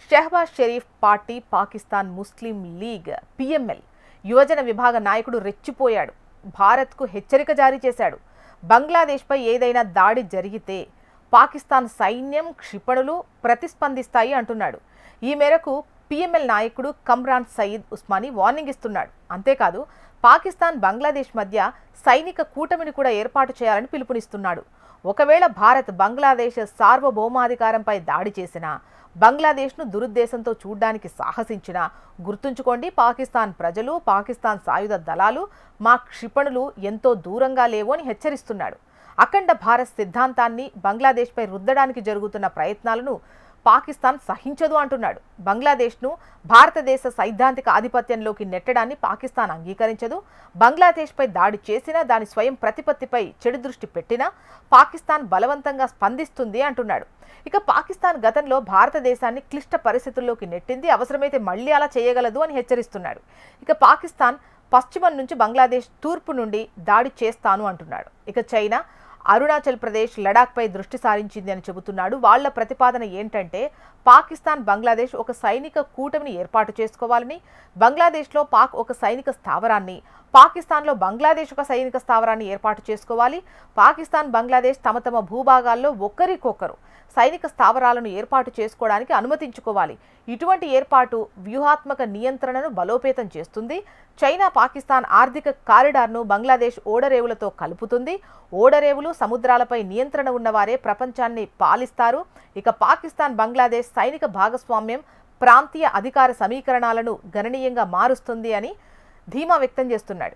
Shehbaz Sharif party Pakistan ముస్లిం league PML యువజన విభాగ నాయకుడు రెచ్చిపోయాడు. భారత్కు హెచ్చరిక జారీ చేశాడు. బంగ్లాదేశ్పై ఏదైనా దాడి జరిగితే పాకిస్తాన్ సైన్యం క్షిపణులు ప్రతిస్పందిస్తాయి అంటున్నాడు. ఈ మేరకు పిఎంఎల్ నాయకుడు కమ్రాన్ సయీద్ ఉస్మానీ వార్నింగ్ ఇస్తున్నాడు. అంతేకాదు పాకిస్తాన్ బంగ్లాదేశ్ మధ్య సైనిక కూటమిని కూడా ఏర్పాటు చేయాలని పిలుపునిస్తున్నాడు. ఒకవేళ భారత్ బంగ్లాదేశ్ సార్వభౌమాధికారంపై దాడి చేసినా, బంగ్లాదేశ్ను దురుద్దేశంతో చూడ్డానికి సాహసించినా గుర్తుంచుకోండి, పాకిస్తాన్ ప్రజలు, పాకిస్తాన్ సాయుధ దళాలు మా క్షిపణులు ఎంతో దూరంగా లేవు అని హెచ్చరిస్తున్నాడు. అఖండ భారత్ సిద్ధాంతాన్ని బంగ్లాదేశ్పై రుద్దడానికి జరుగుతున్న ప్రయత్నాలను పాకిస్తాన్ సహించదు అంటున్నాడు. బంగ్లాదేశ్ను భారతదేశ సైద్ధాంతిక ఆధిపత్యంలోకి నెట్టడాన్ని పాకిస్తాన్ అంగీకరించదు. బంగ్లాదేశ్పై దాడి చేసినా, దాని స్వయం ప్రతిపత్తిపై చెడు దృష్టి పెట్టినా పాకిస్తాన్ బలవంతంగా స్పందిస్తుంది అంటున్నాడు. ఇక పాకిస్తాన్ గతంలో భారతదేశాన్ని క్లిష్ట పరిస్థితుల్లోకి నెట్టింది, అవసరమైతే మళ్లీ అలా చేయగలదు అని హెచ్చరిస్తున్నాడు. ఇక పాకిస్తాన్ పశ్చిమం నుంచి బంగ్లాదేశ్ తూర్పు నుండి దాడి చేస్తాను అంటున్నాడు. ఇక చైనా అరుణాచల్ ప్రదేశ్, లడాఖ్పై దృష్టి సారించింది అని చెబుతున్నాడు. వాళ్ల ప్రతిపాదన ఏంటంటే పాకిస్తాన్ బంగ్లాదేశ్ ఒక సైనిక కూటమిని ఏర్పాటు చేసుకోవాలని, బంగ్లాదేశ్లో పాక్ ఒక సైనిక స్థావరాన్ని, పాకిస్తాన్లో బంగ్లాదేశ్ ఒక సైనిక స్థావరాన్ని ఏర్పాటు చేసుకోవాలి. పాకిస్తాన్ బంగ్లాదేశ్ తమ తమ భూభాగాల్లో ఒకరికొకరు సైనిక స్థావరాలను ఏర్పాటు చేసుకోవడానికి అనుమతించుకోవాలి. ఇటువంటి ఏర్పాటు వ్యూహాత్మక నియంత్రణను బలోపేతం చేస్తుంది. చైనా పాకిస్తాన్ ఆర్థిక కారిడార్ను బంగ్లాదేశ్ ఓడరేవులతో కలుపుతుంది. ఓడరేవులు, సముద్రాలపై నియంత్రణ ఉన్నవారే ప్రపంచాన్ని పాలిస్తారు. ఇక పాకిస్తాన్ బంగ్లాదేశ్ సైనిక భాగస్వామ్యం ప్రాంతీయ అధికార సమీకరణాలను గణనీయంగా మారుస్తుంది అని ధీమా వ్యక్తం చేస్తున్నాడు.